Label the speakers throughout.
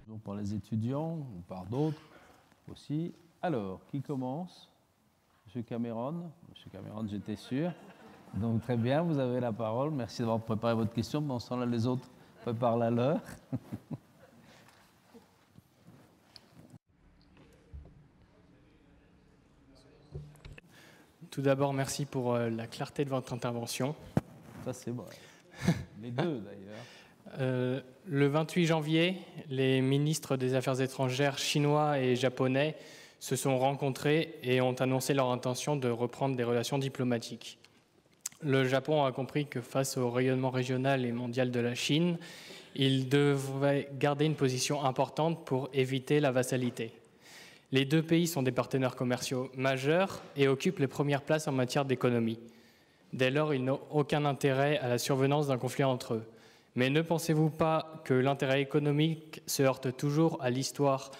Speaker 1: Donc par les étudiants ou par d'autres aussi. Alors, qui commence? Monsieur Cameron. Monsieur Cameron, j'étais sûr. Donc très bien, vous avez la parole. Merci d'avoir préparé votre question. Pendant ce temps-là, les autres préparent la leur.
Speaker 2: Tout d'abord, merci pour la clarté de votre intervention.
Speaker 1: Ça, c'est vrai. Les deux, d'ailleurs.
Speaker 2: Le 28 janvier, les ministres des Affaires étrangères chinois et japonais se sont rencontrés et ont annoncé leur intention de reprendre des relations diplomatiques. Le Japon a compris que face au rayonnement régional et mondial de la Chine, il devrait garder une position importante pour éviter la vassalité. Les deux pays sont des partenaires commerciaux majeurs et occupent les premières places en matière d'économie. Dès lors, ils n'ont aucun intérêt à la survenance d'un conflit entre eux. Mais ne pensez-vous pas que l'intérêt économique se heurte toujours à l'histoire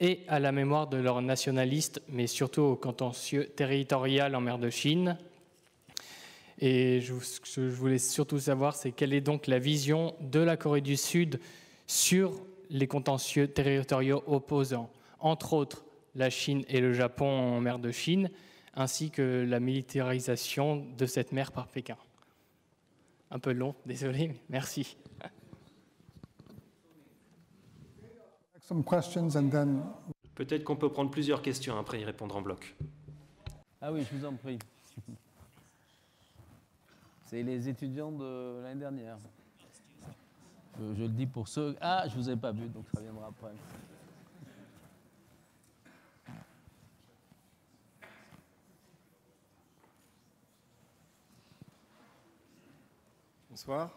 Speaker 2: et à la mémoire de leurs nationalistes, mais surtout au contentieux territorial en mer de Chine? Et ce que je voulais surtout savoir, c'est quelle est donc la vision de la Corée du Sud sur les contentieux territoriaux opposants, entre autres la Chine et le Japon en mer de Chine, ainsi que la militarisation de cette mer par Pékin. Un peu long, désolé, mais merci.
Speaker 3: Peut-être qu'on peut prendre plusieurs questions après y répondre en bloc.
Speaker 1: Ah oui, je vous en prie. C'est les étudiants de l'année dernière. Je le dis pour ceux... Ah, je ne vous ai pas vu, donc ça viendra après.
Speaker 4: Bonsoir.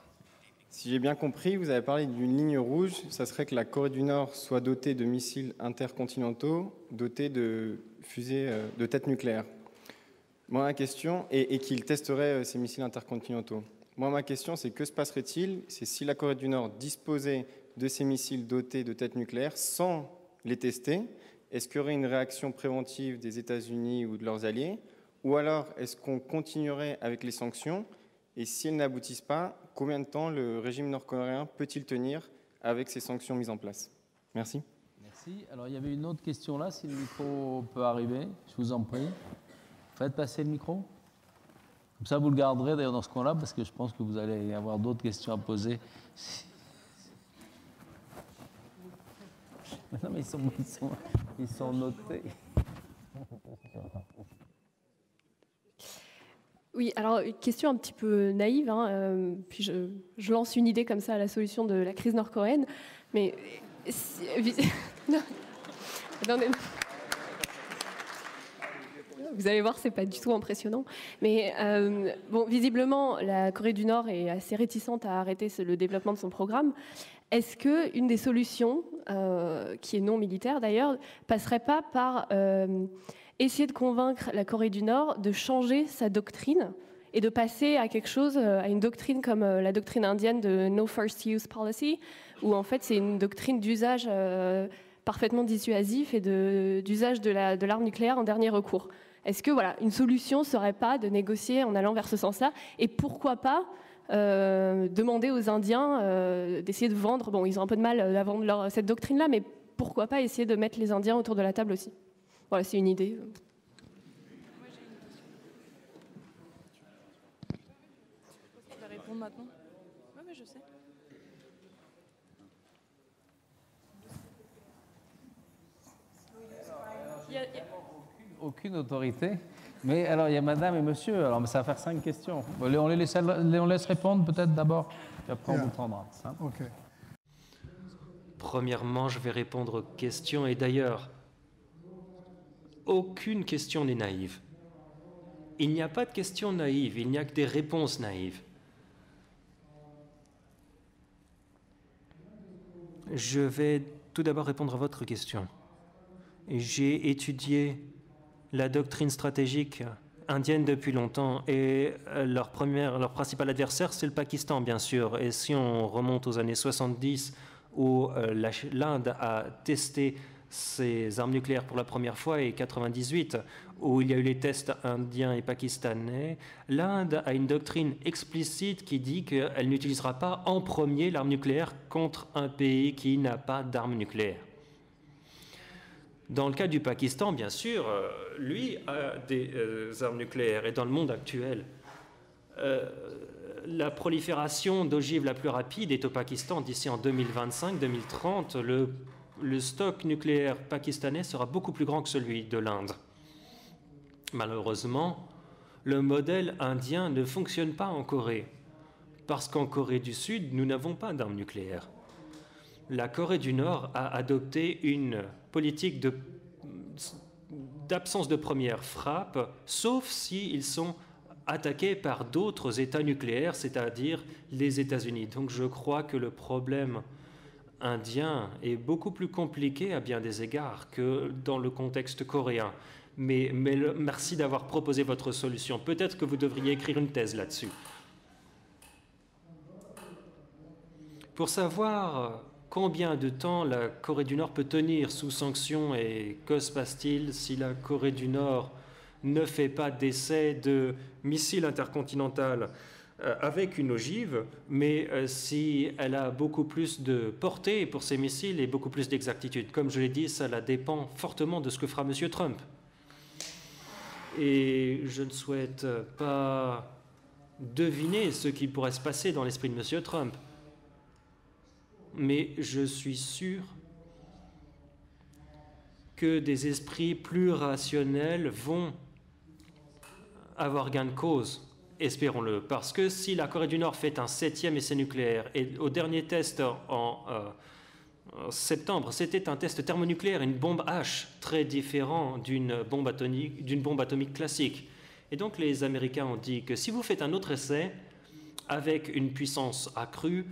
Speaker 4: Si j'ai bien compris, vous avez parlé d'une ligne rouge. Ça serait que la Corée du Nord soit dotée de missiles intercontinentaux, dotés de fusées de têtes nucléaires. Moi, ma question, et qu'il testerait ces missiles intercontinentaux. Moi, ma question, c'est que se passerait-il si la Corée du Nord disposait de ces missiles dotés de têtes nucléaires sans les tester? Est-ce qu'il y aurait une réaction préventive des États-Unis ou de leurs alliés? Ou alors, est-ce qu'on continuerait avec les sanctions? Et si elles n'aboutissent pas, combien de temps le régime nord-coréen peut-il tenir avec ces sanctions mises en place? Merci.
Speaker 1: Merci. Alors, il y avait une autre question là, si le micro peut arriver, je vous en prie. Faites passer le micro. Comme ça, vous le garderez d'ailleurs dans ce coin-là, parce que je pense que vous allez avoir d'autres questions à poser. Non, mais ils sont notés.
Speaker 5: Oui, alors une question un petit peu naïve, hein, puis je lance une idée comme ça à la solution de la crise nord-coréenne, mais... non, vous allez voir, c'est pas du tout impressionnant. Mais bon, visiblement, la Corée du Nord est assez réticente à arrêter le développement de son programme. Est-ce qu'une des solutions, qui est non militaire d'ailleurs, passerait pas par essayer de convaincre la Corée du Nord de changer sa doctrine et de passer à quelque chose, à une doctrine comme la doctrine indienne de No First Use Policy, où en fait c'est une doctrine d'usage parfaitement dissuasif et d'usage de l'arme nucléaire en dernier recours. Est-ce que voilà, une solution ne serait pas de négocier en allant vers ce sens-là? Et pourquoi pas demander aux Indiens d'essayer de vendre, bon ils ont un peu de mal à vendre cette doctrine-là, mais pourquoi pas essayer de mettre les Indiens autour de la table aussi? Voilà, c'est une idée.
Speaker 6: Moi, j'ai une question. Je vais répondre maintenant. Oui, mais je sais.
Speaker 1: Aucune autorité. Mais alors, il y a madame et monsieur. Alors, ça va faire 5 questions. On laisse répondre peut-être d'abord, puis après on vous prendra. Hein?
Speaker 7: OK.
Speaker 3: Premièrement, je vais répondre aux questions. Et d'ailleurs, aucune question n'est naïve. Il n'y a pas de questions naïves, il n'y a que des réponses naïves. Je vais tout d'abord répondre à votre question. J'ai étudié la doctrine stratégique indienne depuis longtemps et leur principal adversaire, c'est le Pakistan, bien sûr. Et si on remonte aux années 70, où l'Inde a testé ces armes nucléaires pour la première fois est 1998, où il y a eu les tests indiens et pakistanais. L'Inde a une doctrine explicite qui dit qu'elle n'utilisera pas en premier l'arme nucléaire contre un pays qui n'a pas d'armes nucléaires. Dans le cas du Pakistan, bien sûr, lui a des armes nucléaires. Et dans le monde actuel, la prolifération d'ogives la plus rapide est au Pakistan. D'ici en 2025-2030, le stock nucléaire pakistanais sera beaucoup plus grand que celui de l'Inde. Malheureusement, le modèle indien ne fonctionne pas en Corée, parce qu'en Corée du Sud, nous n'avons pas d'armes nucléaires. La Corée du Nord a adopté une politique d'absence de première frappe, sauf s'ils sont attaqués par d'autres États nucléaires, c'est-à-dire les États-Unis. Donc je crois que le problème indien est beaucoup plus compliqué à bien des égards que dans le contexte coréen. Mais merci d'avoir proposé votre solution. Peut-être que vous devriez écrire une thèse là-dessus. Pour savoir combien de temps la Corée du Nord peut tenir sous sanctions et que se passe-t-il si la Corée du Nord ne fait pas d'essai de missiles intercontinental avec une ogive, mais si elle a beaucoup plus de portée pour ces missiles et beaucoup plus d'exactitude. Comme je l'ai dit, cela dépend fortement de ce que fera M. Trump. Et je ne souhaite pas deviner ce qui pourrait se passer dans l'esprit de M. Trump. Mais je suis sûr que des esprits plus rationnels vont avoir gain de cause, espérons-le. Parce que si la Corée du Nord fait un 7e essai nucléaire, et au dernier test en septembre, c'était un test thermonucléaire, une bombe H, très différent d'une bombe atomique classique. Et donc les Américains ont dit que si vous faites un autre essai avec une puissance accrue,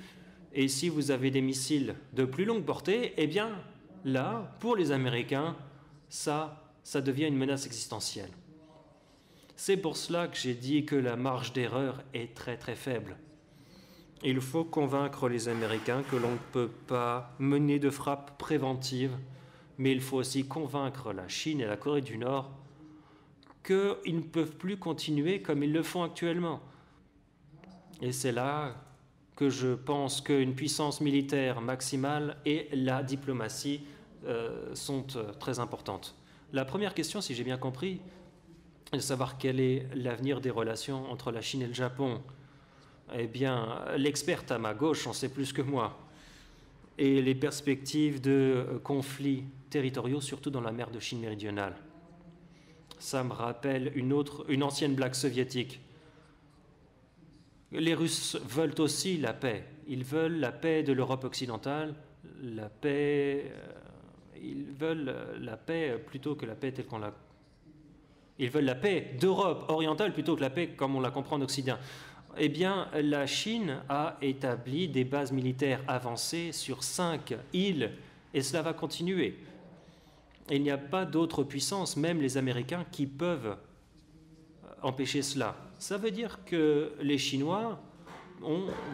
Speaker 3: et si vous avez des missiles de plus longue portée, eh bien là, pour les Américains, ça devient une menace existentielle. C'est pour cela que j'ai dit que la marge d'erreur est très très faible. Il faut convaincre les Américains que l'on ne peut pas mener de frappe préventive, mais il faut aussi convaincre la Chine et la Corée du Nord qu'ils ne peuvent plus continuer comme ils le font actuellement. Et c'est là que je pense qu'une puissance militaire maximale et la diplomatie sont très importantes. La première question, si j'ai bien compris, est de savoir quel est l'avenir des relations entre la Chine et le Japon. Eh bien, l'experte à ma gauche en sait plus que moi. Et les perspectives de conflits territoriaux, surtout dans la mer de Chine méridionale. Ça me rappelle une ancienne blague soviétique. Les Russes veulent aussi la paix. Ils veulent la paix de l'Europe occidentale, la paix. Ils veulent la paix plutôt que la paix telle qu'on la. Ils veulent la paix d'Europe orientale plutôt que la paix comme on la comprend en Occident. Eh bien, la Chine a établi des bases militaires avancées sur 5 îles, et cela va continuer. Il n'y a pas d'autres puissances, même les Américains, qui peuvent empêcher cela. Ça veut dire que les Chinois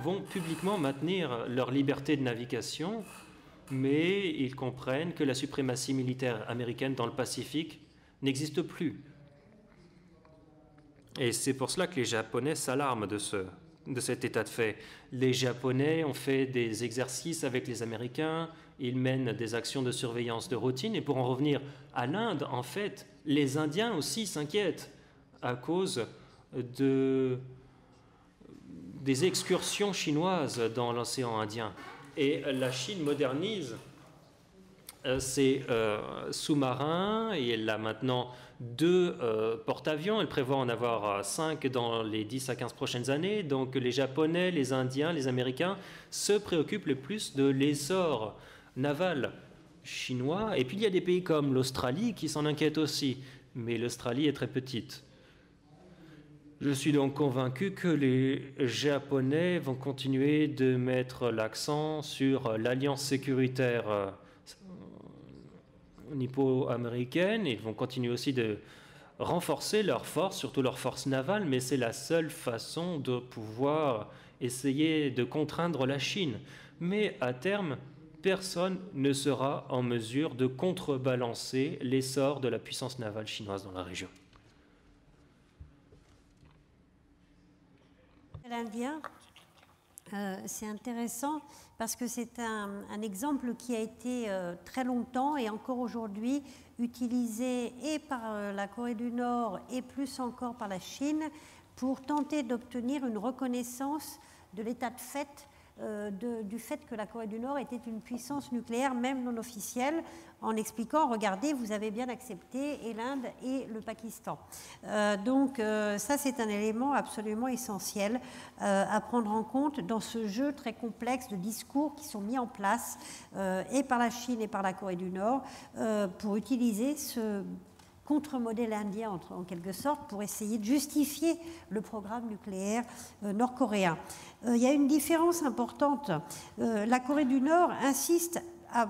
Speaker 3: vont publiquement maintenir leur liberté de navigation, mais ils comprennent que la suprématie militaire américaine dans le Pacifique n'existe plus. Et c'est pour cela que les Japonais s'alarment de cet état de fait. Les Japonais ont fait des exercices avec les Américains, ils mènent des actions de surveillance de routine. Et pour en revenir à l'Inde, en fait, les Indiens aussi s'inquiètent à cause des excursions chinoises dans l'océan Indien. Et la Chine modernise ses sous-marins, et elle a maintenant 2 porte-avions. Elle prévoit en avoir 5 dans les 10 à 15 prochaines années. Donc les Japonais, les Indiens, les Américains se préoccupent le plus de l'essor naval chinois. Et puis il y a des pays comme l'Australie qui s'en inquiètent aussi. Mais l'Australie est très petite. Je suis donc convaincu que les Japonais vont continuer de mettre l'accent sur l'alliance sécuritaire nippo-américaine. Ils vont continuer aussi de renforcer leurs forces, surtout leurs forces navales, mais c'est la seule façon de pouvoir essayer de contraindre la Chine. Mais à terme, personne ne sera en mesure de contrebalancer l'essor de la puissance navale chinoise dans la région.
Speaker 7: L'Indien, c'est intéressant parce que c'est un exemple qui a été très longtemps et encore aujourd'hui utilisé et par la Corée du Nord et plus encore par la Chine pour tenter d'obtenir une reconnaissance de l'état de fait du fait que la Corée du Nord était une puissance nucléaire, même non officielle, en expliquant, regardez, vous avez bien accepté, et l'Inde et le Pakistan. Donc ça, c'est un élément absolument essentiel à prendre en compte dans ce jeu très complexe de discours qui sont mis en place et par la Chine et par la Corée du Nord pour utiliser ce contre-modèle indien, en quelque sorte, pour essayer de justifier le programme nucléaire nord-coréen. Il y a une différence importante. La Corée du Nord insiste à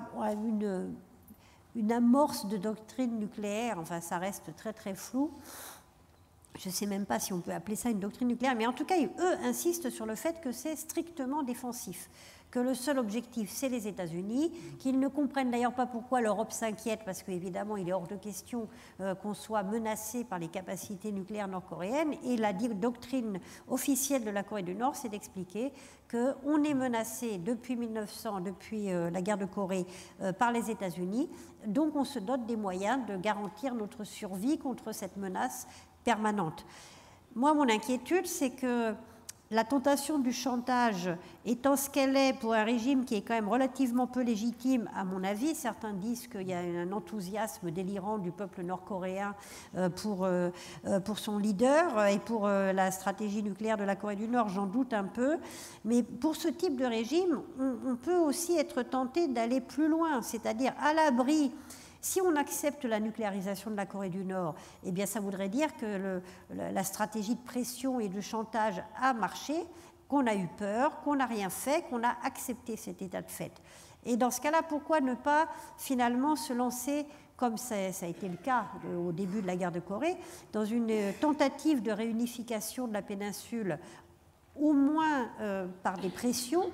Speaker 7: une amorce de doctrine nucléaire, enfin ça reste très très flou. Je ne sais même pas si on peut appeler ça une doctrine nucléaire, mais en tout cas, eux insistent sur le fait que c'est strictement défensif, que le seul objectif, c'est les États-Unis, qu'ils ne comprennent d'ailleurs pas pourquoi l'Europe s'inquiète, parce qu'évidemment, il est hors de question qu'on soit menacé par les capacités nucléaires nord-coréennes. Et la doctrine officielle de la Corée du Nord, c'est d'expliquer qu'on est menacé depuis 1900, depuis la guerre de Corée, par les États-Unis. Donc, on se dote des moyens de garantir notre survie contre cette menace permanente. Moi, mon inquiétude, c'est que la tentation du chantage étant ce qu'elle est pour un régime qui est quand même relativement peu légitime, à mon avis, certains disent qu'il y a un enthousiasme délirant du peuple nord-coréen pour son leader et pour la stratégie nucléaire de la Corée du Nord, j'en doute un peu. Mais pour ce type de régime, on peut aussi être tenté d'aller plus loin, c'est-à-dire à l'abri. Si on accepte la nucléarisation de la Corée du Nord, eh bien ça voudrait dire que la stratégie de pression et de chantage a marché, qu'on a eu peur, qu'on n'a rien fait, qu'on a accepté cet état de fait. Et dans ce cas-là, pourquoi ne pas finalement se lancer, comme ça a été le cas au début de la guerre de Corée, dans une tentative de réunification de la péninsule, au moins par des pressions,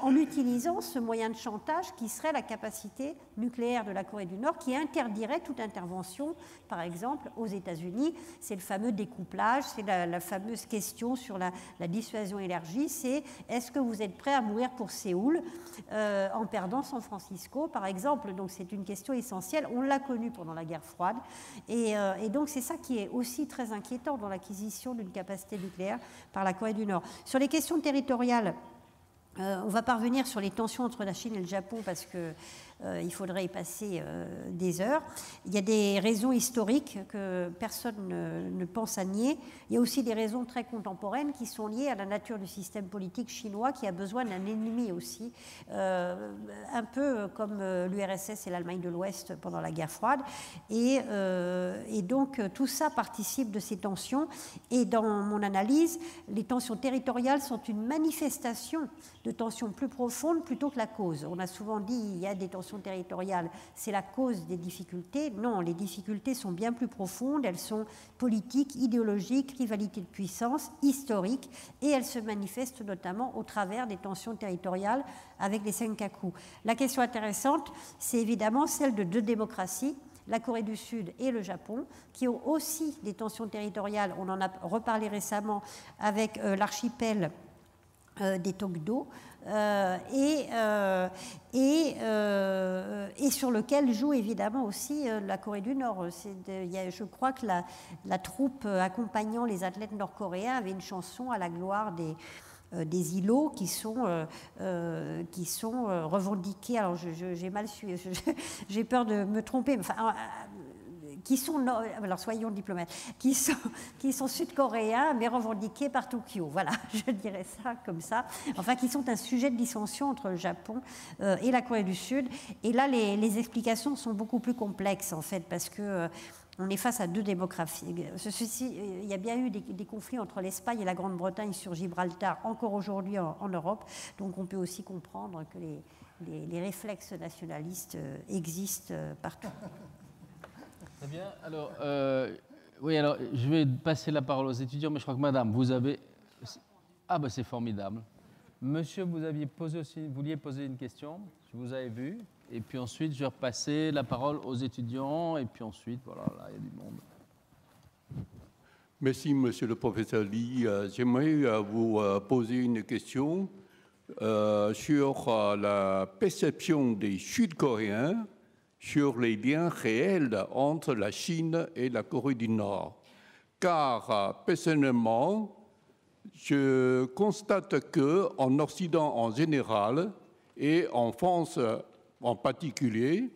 Speaker 7: en utilisant ce moyen de chantage qui serait la capacité nucléaire de la Corée du Nord, qui interdirait toute intervention, par exemple, aux États-Unis. C'est le fameux découplage, c'est la fameuse question sur la dissuasion élargie, c'est est-ce que vous êtes prêt à mourir pour Séoul en perdant San Francisco, par exemple. Donc c'est une question essentielle, on l'a connue pendant la guerre froide, et donc c'est ça qui est aussi très inquiétant dans l'acquisition d'une capacité nucléaire par la Corée du Nord. Sur les questions territoriales, on va parvenir sur les tensions entre la Chine et le Japon parce qu'il faudrait y passer des heures. Il y a des raisons historiques que personne ne pense à nier. Il y a aussi des raisons très contemporaines qui sont liées à la nature du système politique chinois qui a besoin d'un ennemi aussi, un peu comme l'URSS et l'Allemagne de l'Ouest pendant la guerre froide. Et donc tout ça participe de ces tensions. Et dans mon analyse, les tensions territoriales sont une manifestation de tensions plus profondes plutôt que la cause. On a souvent dit il y a des tensions territoriales, c'est la cause des difficultés. Non, les difficultés sont bien plus profondes, elles sont politiques, idéologiques, rivalité de puissance, historiques, et elles se manifestent notamment au travers des tensions territoriales avec les Senkaku. La question intéressante, c'est évidemment celle de deux démocraties, la Corée du Sud et le Japon, qui ont aussi des tensions territoriales. On en a reparlé récemment avec l'archipel des Tokdo, et sur lequel joue évidemment aussi la Corée du Nord. Je crois que la troupe accompagnant les athlètes nord-coréens avait une chanson à la gloire des îlots qui sont revendiqués. Alors j'ai mal suivi, j'ai peur de me tromper. Enfin, qui sont, alors soyons diplomates, qui sont sud-coréens mais revendiqués par Tokyo. Voilà, je dirais ça comme ça. Enfin, qui sont un sujet de dissension entre le Japon et la Corée du Sud. Et là, les explications sont beaucoup plus complexes en fait, parce que on est face à deux démocraties. Il y a bien eu des conflits entre l'Espagne et la Grande-Bretagne sur Gibraltar, encore aujourd'hui en Europe. Donc on peut aussi comprendre que les réflexes nationalistes existent partout.
Speaker 1: Très bien. Alors, oui, alors je vais passer la parole aux étudiants, mais je crois que madame, vous avez... Ah ben c'est formidable. Monsieur, vous vouliez poser une question, je vous avais vu, et puis ensuite je vais repasser la parole aux étudiants, et puis ensuite, voilà, là il y a du monde.
Speaker 8: Merci, monsieur le professeur Lee. J'aimerais vous poser une question sur la perception des Sud-Coréens sur les liens réels entre la Chine et la Corée du Nord. Car personnellement, je constate qu'en Occident en général et en France en particulier,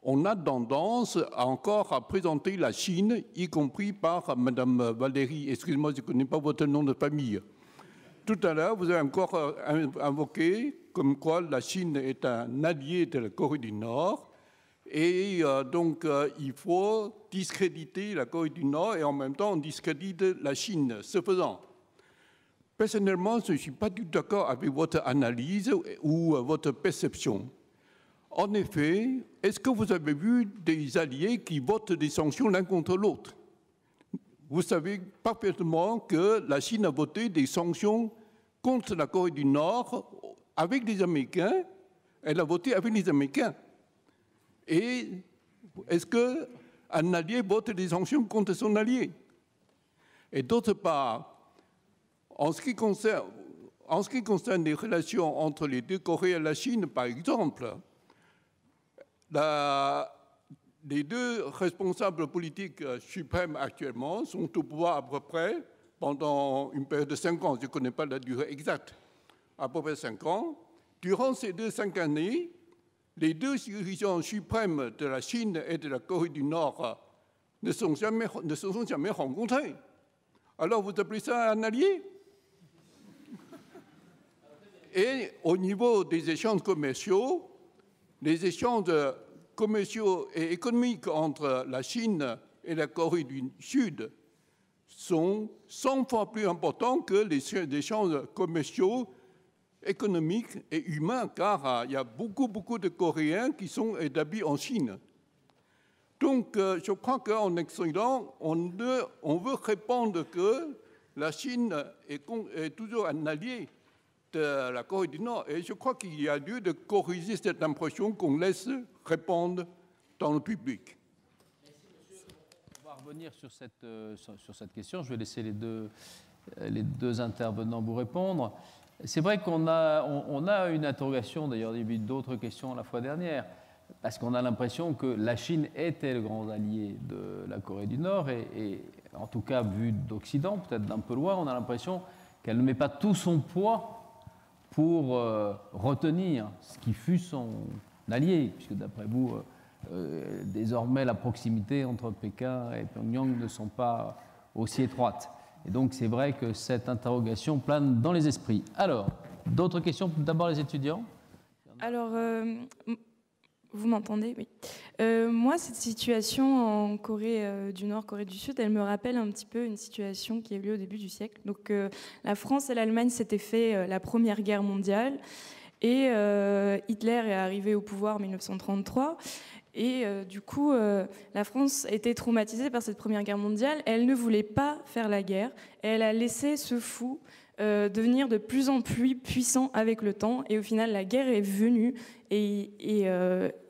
Speaker 8: on a tendance encore à présenter la Chine, y compris par Madame Valérie, excusez-moi, je ne connais pas votre nom de famille. Tout à l'heure, vous avez encore invoqué comme quoi la Chine est un allié de la Corée du Nord et donc il faut discréditer la Corée du Nord et en même temps on discrédite la Chine. Ce faisant, personnellement, je ne suis pas du tout d'accord avec votre analyse ou votre perception. En effet, est-ce que vous avez vu des alliés qui votent des sanctions l'un contre l'autre? Vous savez parfaitement que la Chine a voté des sanctions contre la Corée du Nord avec les Américains. Elle a voté avec les Américains. Et est-ce qu'un allié vote des sanctions contre son allié? Et d'autre part, en ce qui concerne les relations entre les deux Corées et la Chine, par exemple, les deux responsables politiques suprêmes actuellement sont au pouvoir à peu près pendant une période de 5 ans. Je ne connais pas la durée exacte. À peu près 5 ans. Durant ces 5 années, les deux dirigeants suprêmes de la Chine et de la Corée du Nord ne se sont jamais rencontrés. Alors vous appelez ça un allié? Et au niveau des échanges commerciaux, les échanges commerciaux et économiques entre la Chine et la Corée du Sud sont 100 fois plus importants que les échanges commerciaux, économiques et humains, car il y a beaucoup de Coréens qui sont établis en Chine. Donc, je crois qu'en Occident, on veut répondre que la Chine est toujours un allié de la Corée du Nord. Et je crois qu'il y a lieu de corriger cette impression qu'on laisse répandre dans le public.
Speaker 1: On va revenir sur cette question. Je vais laisser les deux intervenants vous répondre. C'est vrai qu'on a une interrogation, d'ailleurs, il y a eu d'autres questions la fois dernière, parce qu'on a l'impression que la Chine était le grand allié de la Corée du Nord, et en tout cas, vu d'Occident, peut-être d'un peu loin, on a l'impression qu'elle ne met pas tout son poids pour retenir ce qui fut son allié, puisque d'après vous, désormais, la proximité entre Pékin et Pyongyang ne sont pas aussi étroites. Et donc, c'est vrai que cette interrogation plane dans les esprits. Alors, d'autres questions? D'abord, les étudiants.
Speaker 6: Alors, vous m'entendez? Oui. Moi, cette situation en Corée du Nord, Corée du Sud, elle me rappelle un petit peu une situation qui a eu lieu au début du siècle. Donc, la France et l'Allemagne s'étaient fait la Première Guerre mondiale et Hitler est arrivé au pouvoir en 1933. Et du coup, la France était traumatisée par cette Première Guerre mondiale. Elle ne voulait pas faire la guerre. Elle a laissé ce fou devenir de plus en plus puissant avec le temps. Et au final, la guerre est venue et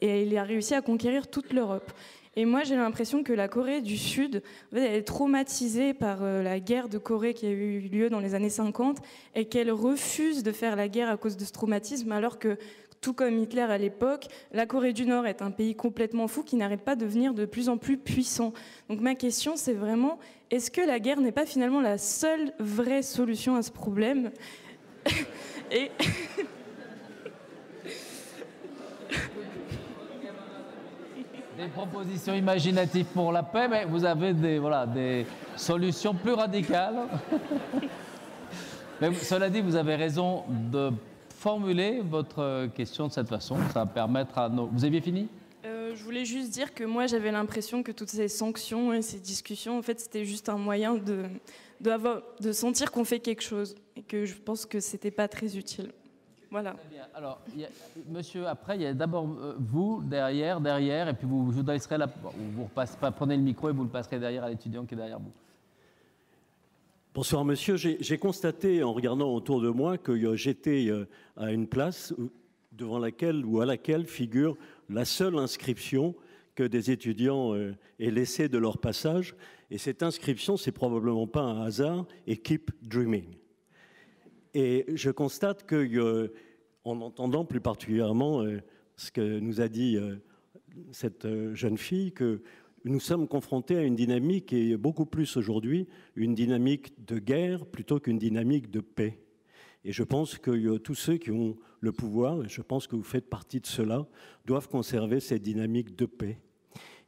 Speaker 6: il a réussi à conquérir toute l'Europe. Et moi, j'ai l'impression que la Corée du Sud, en fait, elle est traumatisée par la guerre de Corée qui a eu lieu dans les années 50 et qu'elle refuse de faire la guerre à cause de ce traumatisme, alors que, tout comme Hitler à l'époque, la Corée du Nord est un pays complètement fou qui n'arrête pas de devenir de plus en plus puissant. Donc ma question, c'est vraiment, est-ce que la guerre n'est pas finalement la seule vraie solution à ce problème? Et
Speaker 1: des propositions imaginatives pour la paix, mais vous avez des solutions plus radicales. Mais cela dit, vous avez raison de formuler votre question de cette façon. Ça va permettre à nos... Vous aviez fini ?
Speaker 6: Je voulais juste dire que moi, j'avais l'impression que toutes ces sanctions et ces discussions, en fait, c'était juste un moyen de sentir qu'on fait quelque chose. Et que je pense que c'était pas très utile. Voilà.
Speaker 1: Très bien. Alors, monsieur, après, il y a d'abord vous, derrière, et puis vous reprenez le micro et vous le passerez derrière à l'étudiant qui est derrière vous.
Speaker 9: Bonsoir monsieur, j'ai constaté en regardant autour de moi que j'étais à une place devant laquelle ou à laquelle figure la seule inscription que des étudiants aient laissée de leur passage. Et cette inscription, c'est probablement pas un hasard, et Keep Dreaming. Et je constate que, en entendant plus particulièrement ce que nous a dit cette jeune fille, que nous sommes confrontés à une dynamique qui est beaucoup plus aujourd'hui une dynamique de guerre plutôt qu'une dynamique de paix. Et je pense que tous ceux qui ont le pouvoir, et je pense que vous faites partie de cela, doivent conserver cette dynamique de paix.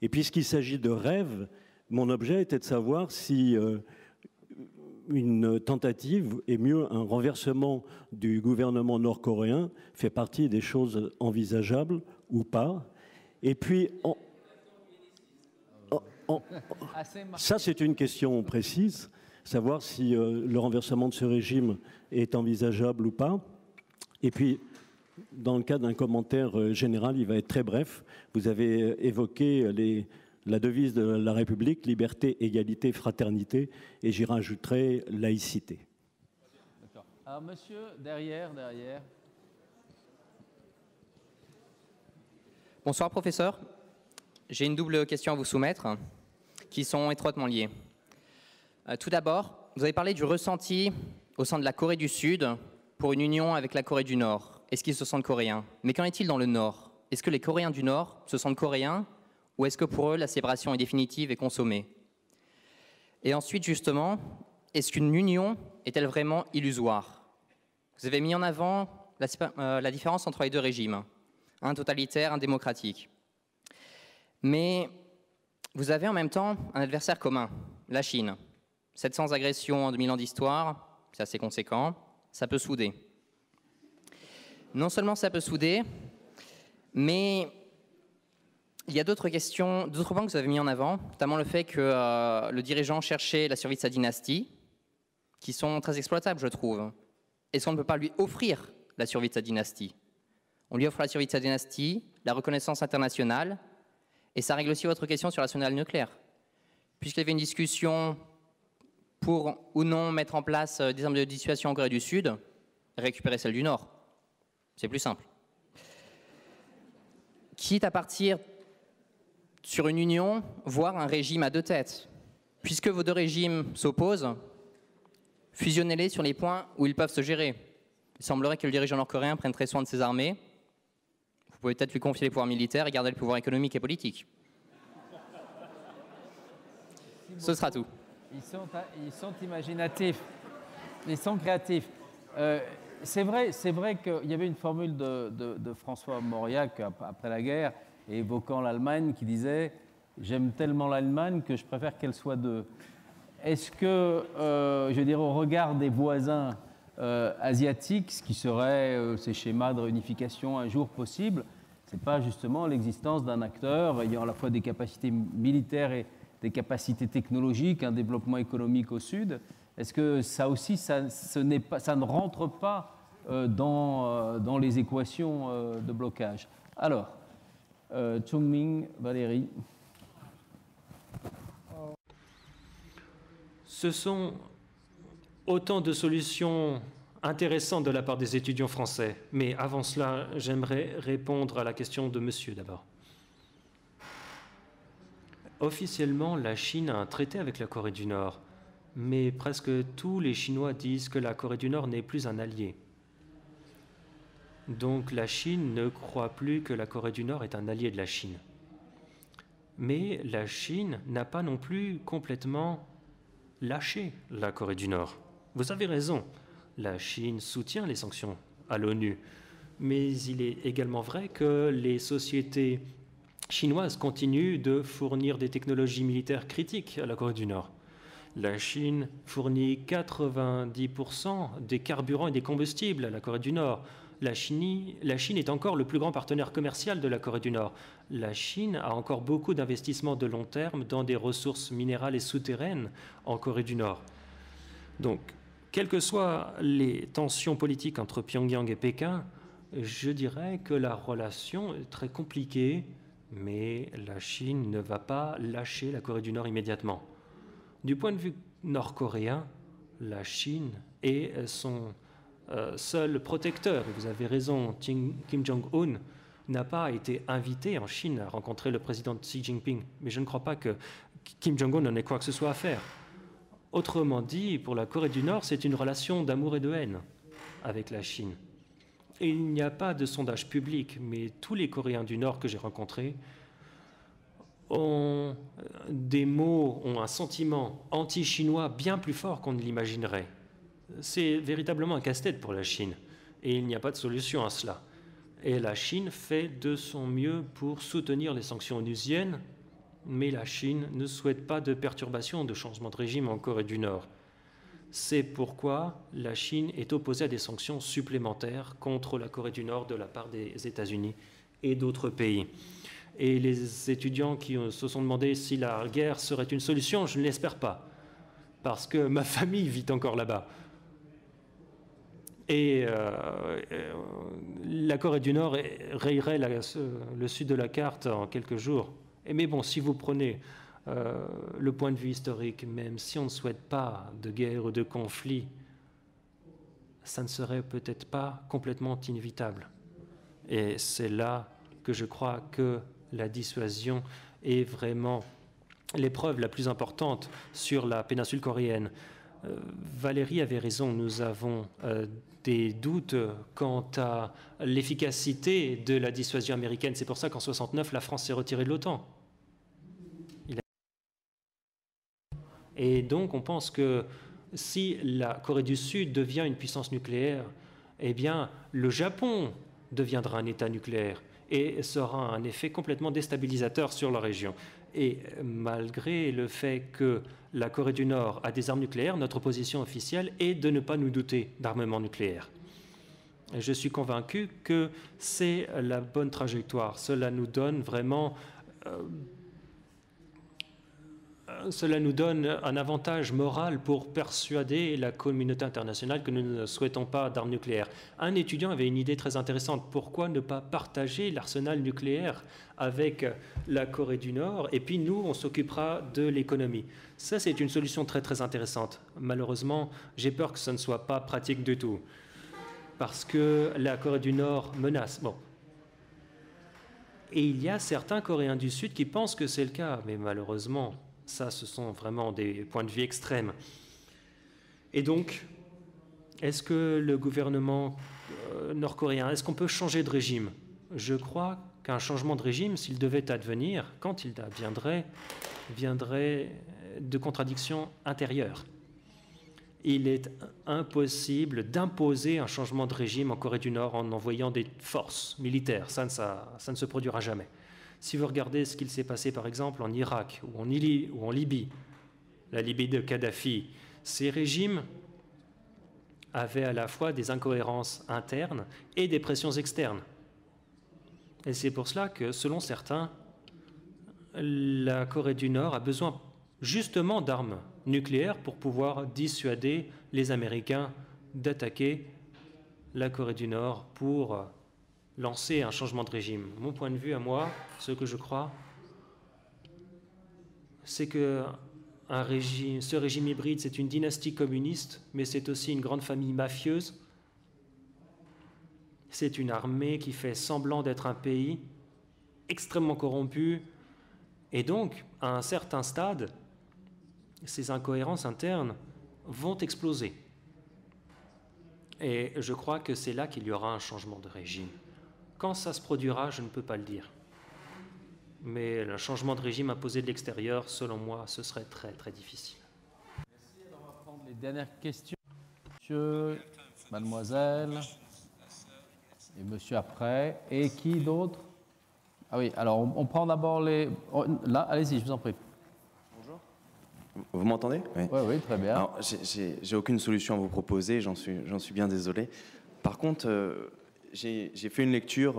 Speaker 9: Et puisqu'il s'agit de rêve, mon objet était de savoir si une tentative, et mieux un renversement du gouvernement nord-coréen, fait partie des choses envisageables ou pas. Et puis, ça c'est une question précise, savoir si le renversement de ce régime est envisageable ou pas. Et puis, dans le cas d'un commentaire général, il va être très bref. Vous avez évoqué la devise de la République, liberté, égalité, fraternité, et j'y rajouterai laïcité.
Speaker 1: D'accord. Alors, monsieur, derrière.
Speaker 10: Bonsoir, professeur. J'ai une double question à vous soumettre, qui sont étroitement liées. Tout d'abord, vous avez parlé du ressenti au sein de la Corée du Sud pour une union avec la Corée du Nord. Est-ce qu'ils se sentent coréens? Mais qu'en est-il dans le Nord? Est-ce que les Coréens du Nord se sentent coréens ou est-ce que pour eux, la séparation est définitive et consommée? Et ensuite, justement, est-ce qu'une union est-elle vraiment illusoire? Vous avez mis en avant la différence entre les deux régimes, un totalitaire, un démocratique. Mais vous avez en même temps un adversaire commun, la Chine. 700 agressions en 2000 ans d'histoire, c'est assez conséquent, ça peut souder. Non seulement ça peut souder, mais il y a d'autres questions, d'autres points que vous avez mis en avant, notamment le fait que le dirigeant cherchait la survie de sa dynastie, qui sont très exploitables, je trouve. Est-ce qu'on ne peut pas lui offrir la survie de sa dynastie? On lui offre la survie de sa dynastie, la reconnaissance internationale, et ça règle aussi votre question sur l'arsenal nucléaire. Puisqu'il y avait une discussion pour ou non mettre en place des armes de dissuasion en Corée du Sud, récupérer celle du Nord. C'est plus simple. Quitte à partir sur une union, voire un régime à deux têtes. Puisque vos deux régimes s'opposent, fusionnez-les sur les points où ils peuvent se gérer. Il semblerait que le dirigeant nord-coréen prenne très soin de ses armées. Vous pouvez peut-être lui confier les pouvoirs militaires et garder le pouvoir économique et politique. Ce sera tout.
Speaker 1: Ils sont imaginatifs, ils sont créatifs. C'est vrai qu'il y avait une formule de François Mauriac après la guerre, évoquant l'Allemagne, qui disait « J'aime tellement l'Allemagne que je préfère qu'elle soit deux ». Est-ce que, je veux dire, au regard des voisins asiatiques, ce qui serait ces schémas de réunification un jour possible, ce n'est pas justement l'existence d'un acteur ayant à la fois des capacités militaires et des capacités technologiques, un développement économique au Sud? Est-ce que ça aussi, ça ne rentre pas dans les équations de blocage? Alors, Chung-Ming, Valérie.
Speaker 3: Ce sont autant de solutions intéressantes de la part des étudiants français. Mais avant cela, j'aimerais répondre à la question de monsieur d'abord. Officiellement, la Chine a un traité avec la Corée du Nord, mais presque tous les Chinois disent que la Corée du Nord n'est plus un allié. Donc la Chine ne croit plus que la Corée du Nord est un allié de la Chine. Mais la Chine n'a pas non plus complètement lâché la Corée du Nord. Vous avez raison, la Chine soutient les sanctions à l'ONU, mais il est également vrai que les sociétés chinoises continuent de fournir des technologies militaires critiques à la Corée du Nord. La Chine fournit 90% des carburants et des combustibles à la Corée du Nord. La Chine est encore le plus grand partenaire commercial de la Corée du Nord. La Chine a encore beaucoup d'investissements de long terme dans des ressources minérales et souterraines en Corée du Nord. Donc, quelles que soient les tensions politiques entre Pyongyang et Pékin, je dirais que la relation est très compliquée, mais la Chine ne va pas lâcher la Corée du Nord immédiatement. Du point de vue nord-coréen, la Chine est son seul protecteur. Vous avez raison, Kim Jong-un n'a pas été invité en Chine à rencontrer le président Xi Jinping, mais je ne crois pas que Kim Jong-un en ait quoi que ce soit à faire. Autrement dit, pour la Corée du Nord, c'est une relation d'amour et de haine avec la Chine. Et il n'y a pas de sondage public, mais tous les Coréens du Nord que j'ai rencontrés ont des mots, ont un sentiment anti-chinois bien plus fort qu'on ne l'imaginerait. C'est véritablement un casse-tête pour la Chine, et il n'y a pas de solution à cela. Et la Chine fait de son mieux pour soutenir les sanctions onusiennes, mais la Chine ne souhaite pas de perturbation, de changement de régime en Corée du Nord. C'est pourquoi la Chine est opposée à des sanctions supplémentaires contre la Corée du Nord de la part des États-Unis et d'autres pays. Et les étudiants qui se sont demandé si la guerre serait une solution, je ne l'espère pas, parce que ma famille vit encore là-bas. Et la Corée du Nord rayerait le sud de la carte en quelques jours. Mais bon, si vous prenez le point de vue historique, même si on ne souhaite pas de guerre ou de conflit, ça ne serait peut-être pas complètement inévitable. Et c'est là que je crois que la dissuasion est vraiment l'épreuve la plus importante sur la péninsule coréenne. Valérie avait raison, nous avons des doutes quant à l'efficacité de la dissuasion américaine. C'est pour ça qu'en 1969, la France s'est retirée de l'OTAN. Et donc, on pense que si la Corée du Sud devient une puissance nucléaire, eh bien, le Japon deviendra un État nucléaire et sera un effet complètement déstabilisateur sur la région. Et malgré le fait que la Corée du Nord a des armes nucléaires, notre position officielle est de ne pas nous douter d'armement nucléaire. Et je suis convaincu que c'est la bonne trajectoire. Cela nous donne vraiment... Cela nous donne un avantage moral pour persuader la communauté internationale que nous ne souhaitons pas d'armes nucléaires. Un étudiant avait une idée très intéressante. Pourquoi ne pas partager l'arsenal nucléaire avec la Corée du Nord et puis nous, on s'occupera de l'économie. Ça, c'est une solution très très intéressante. Malheureusement, j'ai peur que ce ne soit pas pratique du tout parce que la Corée du Nord menace. Bon. Et il y a certains Coréens du Sud qui pensent que c'est le cas, mais malheureusement... Ça, ce sont vraiment des points de vue extrêmes. Et donc, est-ce que le gouvernement nord-coréen, est-ce qu'on peut changer de régime? Je crois qu'un changement de régime, s'il devait advenir, quand il adviendrait, viendrait de contradictions intérieures. Il est impossible d'imposer un changement de régime en Corée du Nord en envoyant des forces militaires. Ça ne se produira jamais. Si vous regardez ce qu'il s'est passé, par exemple, en Irak ou en Libye, la Libye de Kadhafi, ces régimes avaient à la fois des incohérences internes et des pressions externes. Et c'est pour cela que, selon certains, la Corée du Nord a besoin justement d'armes nucléaires pour pouvoir dissuader les Américains d'attaquer la Corée du Nord pour lancer un changement de régime. Mon point de vue à moi, ce que je crois, c'est que ce régime hybride, c'est une dynastie communiste, mais c'est aussi une grande famille mafieuse. C'est une armée qui fait semblant d'être un pays extrêmement corrompu. Et donc, à un certain stade, ces incohérences internes vont exploser. Et je crois que c'est là qu'il y aura un changement de régime. Quand ça se produira, je ne peux pas le dire. Mais le changement de régime imposé de l'extérieur, selon moi, ce serait très, très difficile.
Speaker 1: Merci. Alors, on va prendre les dernières questions. Monsieur, mademoiselle, et monsieur après. Et qui d'autre? Ah oui, alors on prend d'abord les... Là, allez-y, je vous en prie.
Speaker 11: Bonjour. Vous m'entendez?
Speaker 1: Oui, oui, très bien.
Speaker 11: Alors, j'ai aucune solution à vous proposer, j'en suis bien désolé. Par contre... j'ai fait une lecture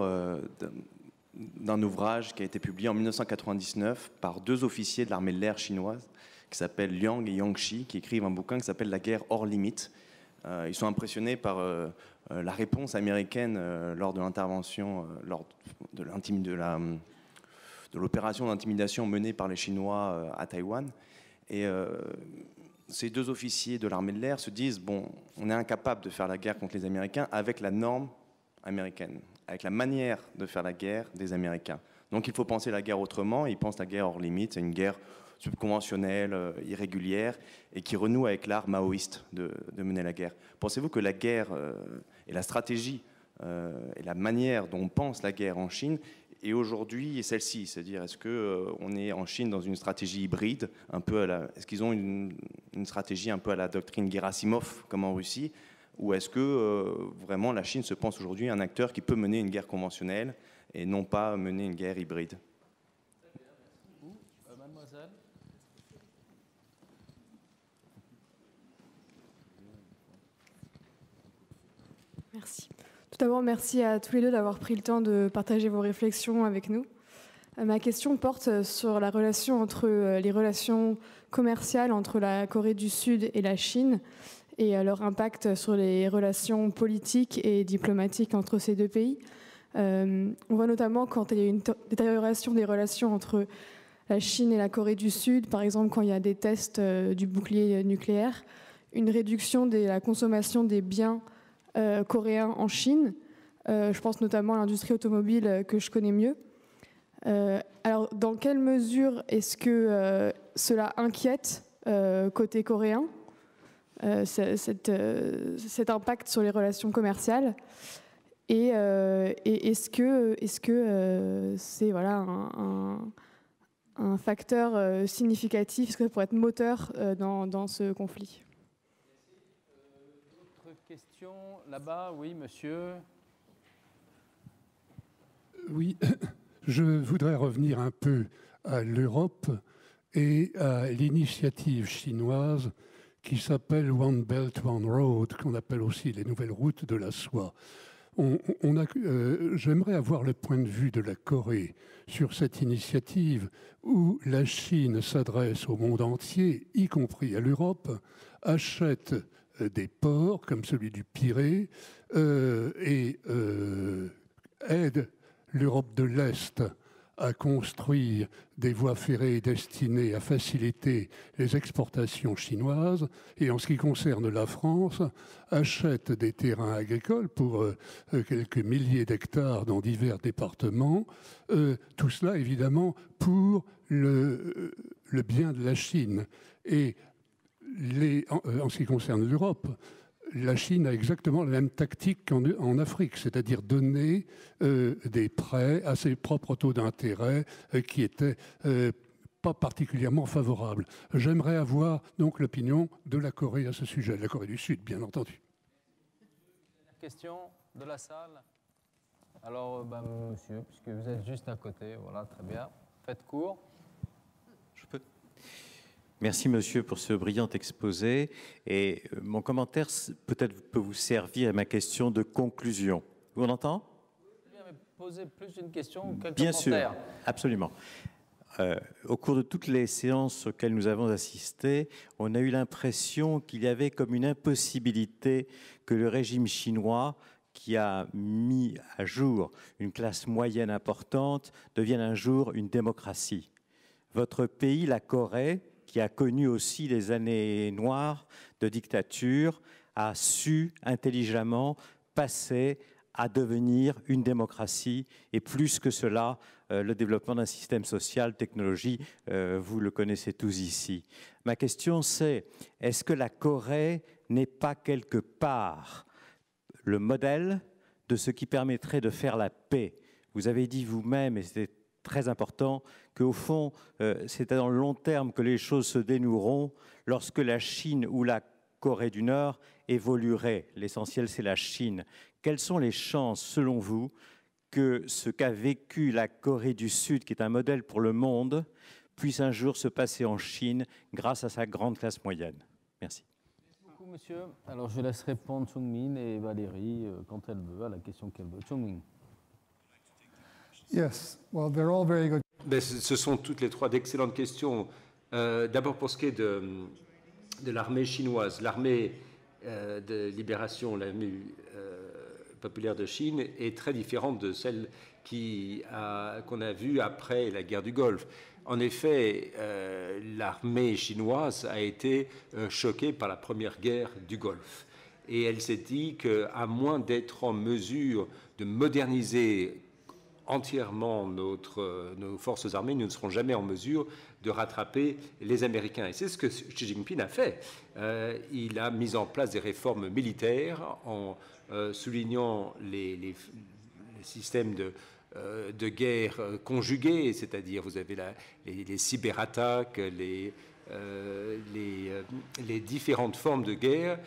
Speaker 11: d'un ouvrage qui a été publié en 1999 par deux officiers de l'armée de l'air chinoise qui s'appellent Liang et Yang Shi, qui écrivent un bouquin qui s'appelle « La guerre hors limite ». Ils sont impressionnés par la réponse américaine lors de l'intervention, lors de l'opération d'intimidation menée par les Chinois à Taïwan. Et ces deux officiers de l'armée de l'air se disent, bon, on est incapable de faire la guerre contre les Américains avec la norme américaine, avec la manière de faire la guerre des Américains. Donc il faut penser la guerre autrement. Ils pensent la guerre hors limite, c'est une guerre subconventionnelle, irrégulière, et qui renoue avec l'art maoïste de mener la guerre. Pensez-vous que la guerre et la stratégie et la manière dont on pense la guerre en Chine et aujourd'hui est celle-ci, c'est-à-dire est-ce qu'on est en Chine dans une stratégie hybride, est-ce qu'ils ont une stratégie un peu à la doctrine Gerasimov comme en Russie, ou est-ce que vraiment la Chine se pense aujourd'hui un acteur qui peut mener une guerre conventionnelle et non pas mener une guerre hybride?
Speaker 1: Mademoiselle.
Speaker 12: Merci. Tout d'abord, merci à tous les deux d'avoir pris le temps de partager vos réflexions avec nous. Ma question porte sur la relation entre les relations commerciales entre la Corée du Sud et la Chine et leur impact sur les relations politiques et diplomatiques entre ces deux pays. On voit notamment quand il y a une détérioration des relations entre la Chine et la Corée du Sud, par exemple quand il y a des tests du bouclier nucléaire, une réduction de la consommation des biens coréens en Chine. Je pense notamment à l'industrie automobile que je connais mieux. Alors, dans quelle mesure est-ce que cela inquiète côté coréen, cet impact sur les relations commerciales, et est-ce que c'est voilà, un facteur significatif, est-ce que ça pourrait être moteur dans ce conflit?
Speaker 1: D'autres questions là-bas? Oui, monsieur.
Speaker 13: Oui, je voudrais revenir un peu à l'Europe et à l'initiative chinoise qui s'appelle One Belt, One Road, qu'on appelle aussi les nouvelles routes de la soie. J'aimerais avoir le point de vue de la Corée sur cette initiative où la Chine s'adresse au monde entier, y compris à l'Europe, achète des ports comme celui du Pirée et aide l'Europe de l'Est à construire des voies ferrées destinées à faciliter les exportations chinoises, et en ce qui concerne la France, achète des terrains agricoles pour quelques milliers d'hectares dans divers départements, tout cela évidemment pour le bien de la Chine. Et en ce qui concerne l'Europe, la Chine a exactement la même tactique qu'en Afrique, c'est-à-dire donner des prêts à ses propres taux d'intérêt qui étaient pas particulièrement favorables. J'aimerais avoir donc l'opinion de la Corée à ce sujet, de la Corée du Sud, bien entendu.
Speaker 1: Question de la salle? Alors, monsieur, puisque vous êtes juste à côté, voilà, très bien. Faites court.
Speaker 14: Je peux. Merci, monsieur, pour ce brillant exposé. Et mon commentaire peut-être peut vous servir à ma question de conclusion. Vous m'entendez?
Speaker 1: Bien, mais posez plus une question ou quelques
Speaker 14: Bien
Speaker 1: commentaires.
Speaker 14: sûr, absolument. Au cours de toutes les séances auxquelles nous avons assisté, on a eu l'impression qu'il y avait comme une impossibilité que le régime chinois, qui a mis à jour une classe moyenne importante, devienne un jour une démocratie. Votre pays, la Corée, qui a connu aussi des années noires de dictature, a su intelligemment passer à devenir une démocratie, et plus que cela, le développement d'un système social, technologie, vous le connaissez tous ici. Ma question c'est, est-ce que la Corée n'est pas quelque part le modèle de ce qui permettrait de faire la paix? Vous avez dit vous-même, et c'était très important, qu'au fond, c'est dans le long terme que les choses se dénoueront lorsque la Chine ou la Corée du Nord évoluerait. L'essentiel, c'est la Chine. Quelles sont les chances, selon vous, que ce qu'a vécu la Corée du Sud, qui est un modèle pour le monde, puisse un jour se passer en Chine grâce à sa grande classe moyenne? Merci.
Speaker 1: Merci beaucoup, monsieur. Alors, je laisse répondre Chung-Min et Valérie quand elle veut, à la question qu'elle veut. Chung-Min.
Speaker 15: Yes, well, they're all very good.
Speaker 16: Ce sont toutes les trois d'excellentes questions. D'abord pour ce qui est de l'armée chinoise, l'armée de libération, l'armée populaire de Chine est très différente de celle qu'on a vue après la guerre du Golfe. En effet, l'armée chinoise a été choquée par la première guerre du Golfe. Et elle s'est dit qu'à moins d'être en mesure de moderniser entièrement nos forces armées, nous ne serons jamais en mesure de rattraper les Américains. Et c'est ce que Xi Jinping a fait. Il a mis en place des réformes militaires en soulignant les systèmes de guerre conjuguée, c'est-à-dire vous avez les cyberattaques, les différentes formes de guerre.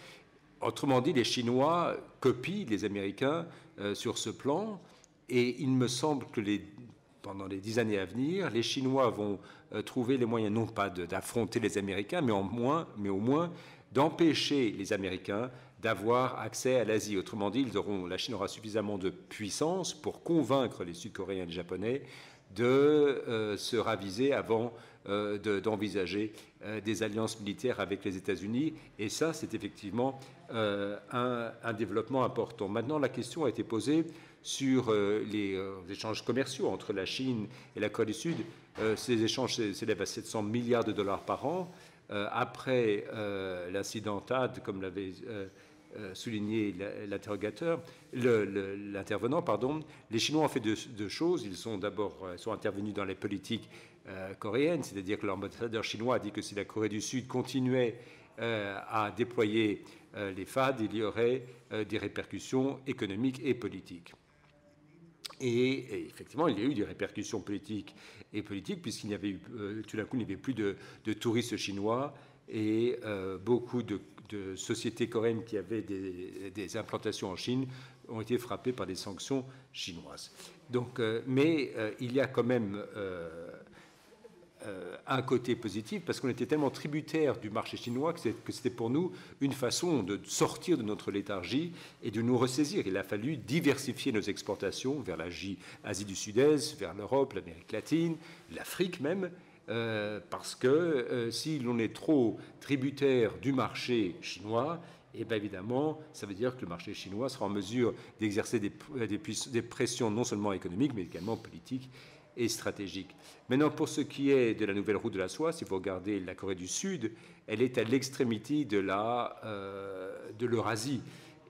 Speaker 16: Autrement dit, les Chinois copient les Américains sur ce plan, et il me semble que pendant les 10 années à venir, les Chinois vont trouver les moyens, non pas d'affronter les Américains, mais au moins d'empêcher les Américains d'avoir accès à l'Asie. Autrement dit, la Chine aura suffisamment de puissance pour convaincre les Sud-Coréens et les Japonais de se raviser avant d'envisager des alliances militaires avec les États-Unis. Et ça, c'est effectivement un développement important. Maintenant, la question a été posée sur les échanges commerciaux entre la Chine et la Corée du Sud. Ces échanges s'élèvent à 700 milliards de dollars par an. Après l'incident TAD, comme l'avait souligné l'intervenant, les Chinois ont fait deux choses. Ils sont intervenus dans les politiques coréennes, c'est-à-dire que l'ambassadeur chinois a dit que si la Corée du Sud continuait à déployer les FAD, il y aurait des répercussions économiques et politiques. Et effectivement, il y a eu des répercussions politiques puisqu'il n'y avait eu, tout d'un coup, il n'y avait plus de touristes chinois, et beaucoup de sociétés coréennes qui avaient des implantations en Chine ont été frappées par des sanctions chinoises. Donc, mais il y a quand même un côté positif, parce qu'on était tellement tributaire du marché chinois que c'était pour nous une façon de sortir de notre léthargie et de nous ressaisir. Il a fallu diversifier nos exportations vers l'Asie du Sud-Est, vers l'Europe, l'Amérique latine, l'Afrique même, parce que si l'on est trop tributaire du marché chinois, et bien évidemment, ça veut dire que le marché chinois sera en mesure d'exercer des pressions non seulement économiques, mais également politiques et stratégiques. Maintenant, pour ce qui est de la nouvelle route de la soie, si vous regardez la Corée du Sud, elle est à l'extrémité de l'Eurasie.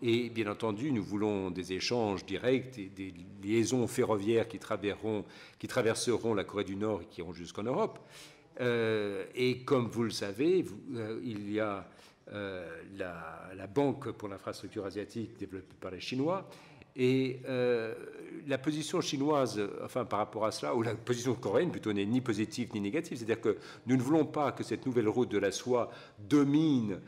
Speaker 16: Et bien entendu, nous voulons des échanges directs et des liaisons ferroviaires qui traverseront la Corée du Nord et qui iront jusqu'en Europe. Et comme vous le savez, il y a la Banque pour l'infrastructure asiatique développée par les Chinois. Et la position chinoise, par rapport à cela, ou la position coréenne plutôt, n'est ni positive ni négative. C'est-à-dire que nous ne voulons pas que cette nouvelle route de la soie domine,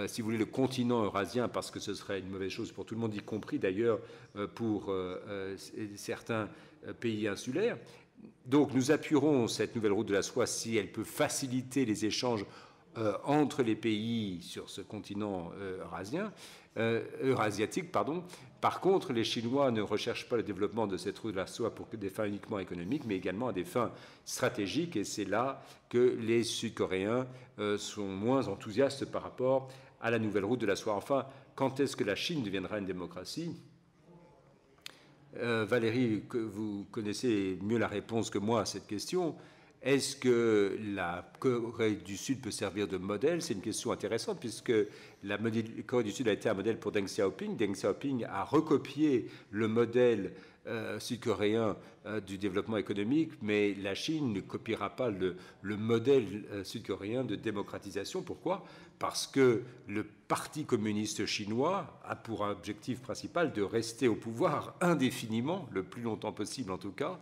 Speaker 16: si vous voulez, le continent eurasien, parce que ce serait une mauvaise chose pour tout le monde, y compris d'ailleurs pour certains pays insulaires. Donc nous appuierons cette nouvelle route de la soie si elle peut faciliter les échanges entre les pays sur ce continent eurasiatique. Par contre, les Chinois ne recherchent pas le développement de cette route de la soie pour des fins uniquement économiques, mais également à des fins stratégiques. Et c'est là que les Sud-Coréens sont moins enthousiastes par rapport à la nouvelle route de la soie. Enfin, quand est-ce que la Chine deviendra une démocratie ? Valérie, vous connaissez mieux la réponse que moi à cette question. Est-ce que la Corée du Sud peut servir de modèle? C'est une question intéressante, puisque la Corée du Sud a été un modèle pour Deng Xiaoping. Deng Xiaoping a recopié le modèle sud-coréen du développement économique, mais la Chine ne copiera pas le modèle sud-coréen de démocratisation. Pourquoi? Parce que le Parti communiste chinois a pour objectif principal de rester au pouvoir indéfiniment, le plus longtemps possible en tout cas.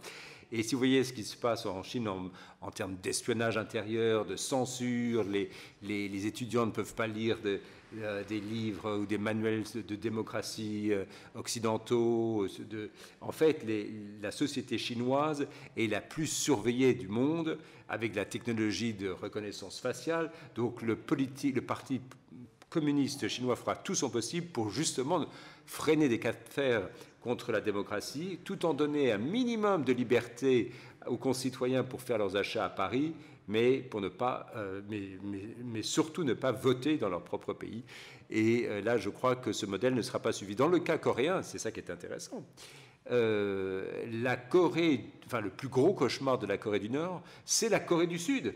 Speaker 16: Et si vous voyez ce qui se passe en Chine en termes d'espionnage intérieur, de censure, les étudiants ne peuvent pas lire des livres ou des manuels de démocratie occidentaux. En fait, la société chinoise est la plus surveillée du monde avec la technologie de reconnaissance faciale. Donc le Parti communiste chinois fera tout son possible pour justement freiner des cas de fer contre la démocratie, tout en donnant un minimum de liberté aux concitoyens pour faire leurs achats à Paris, mais, pour ne pas, mais surtout ne pas voter dans leur propre pays. Et là, je crois que ce modèle ne sera pas suivi. Dans le cas coréen, c'est ça qui est intéressant. La Corée, enfin le plus gros cauchemar de la Corée du Nord, c'est la Corée du Sud.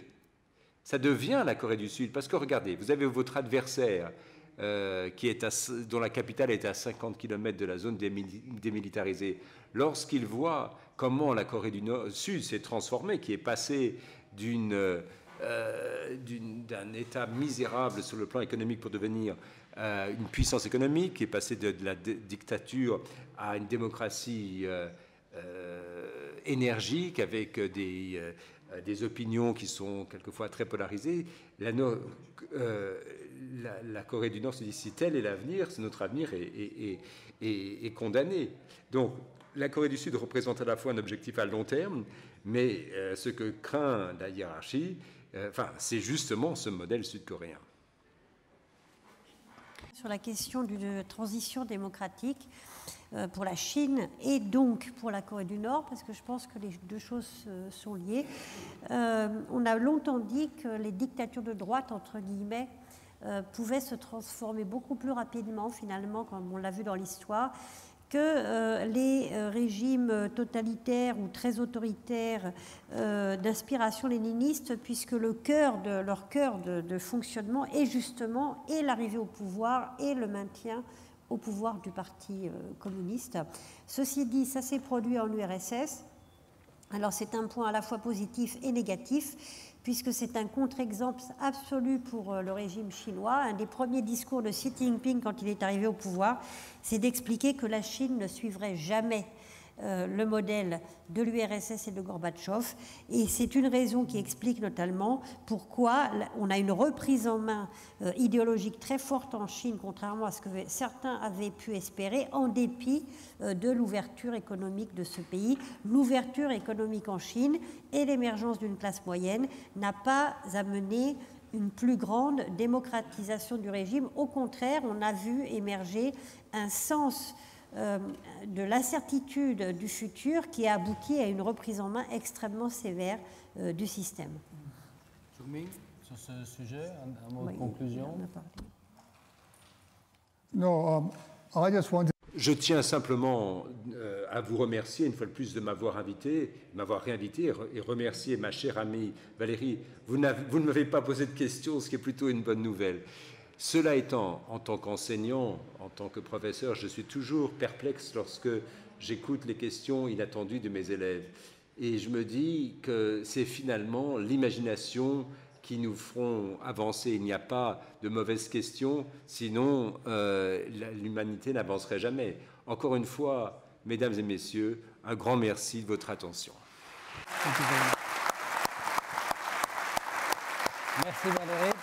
Speaker 16: Ça devient la Corée du Sud, parce que regardez, vous avez votre adversaire dont la capitale est à 50 km de la zone démilitarisée. Lorsqu'il voit comment la Corée du Sud s'est transformée, qui est passée d'un état misérable sur le plan économique pour devenir une puissance économique, qui est passée de la dictature à une démocratie énergique avec des opinions qui sont quelquefois très polarisées. La Corée du Nord se dit, si tel est l'avenir, c'est notre avenir est condamné. Donc la Corée du Sud représente à la fois un objectif à long terme, mais ce que craint la hiérarchie, c'est justement ce modèle sud-coréen.
Speaker 7: Sur la question d'une transition démocratique pour la Chine et donc pour la Corée du Nord, parce que je pense que les deux choses sont liées. On a longtemps dit que les dictatures de droite, entre guillemets, pouvaient se transformer beaucoup plus rapidement, finalement, comme on l'a vu dans l'histoire, que les régimes totalitaires ou très autoritaires d'inspiration léniniste, puisque leur cœur de fonctionnement est justement et l'arrivée au pouvoir et le maintien au pouvoir du Parti communiste. Ceci dit, ça s'est produit en URSS. Alors c'est un point à la fois positif et négatif, puisque c'est un contre-exemple absolu pour le régime chinois. Un des premiers discours de Xi Jinping quand il est arrivé au pouvoir, c'est d'expliquer que la Chine ne suivrait jamais le modèle de l'URSS et de Gorbatchev. Et c'est une raison qui explique notamment pourquoi on a une reprise en main idéologique très forte en Chine, contrairement à ce que certains avaient pu espérer, en dépit de l'ouverture économique de ce pays. L'ouverture économique en Chine et l'émergence d'une classe moyenne n'a pas amené une plus grande démocratisation du régime. Au contraire, on a vu émerger un sens de l'incertitude du futur qui a abouti à une reprise en main extrêmement sévère du système.
Speaker 1: Sur ce sujet, un mot de conclusion.
Speaker 16: Je tiens simplement à vous remercier une fois de plus de m'avoir invité, m'avoir réinvité et remercier ma chère amie Valérie. Vous ne m'avez pas posé de questions, ce qui est plutôt une bonne nouvelle. Cela étant, en tant qu'enseignant, en tant que professeur, je suis toujours perplexe lorsque j'écoute les questions inattendues de mes élèves. Et je me dis que c'est finalement l'imagination qui nous feront avancer. Il n'y a pas de mauvaises questions, sinon l'humanité n'avancerait jamais. Encore une fois, mesdames et messieurs, un grand merci de votre attention.
Speaker 1: Merci Valérie.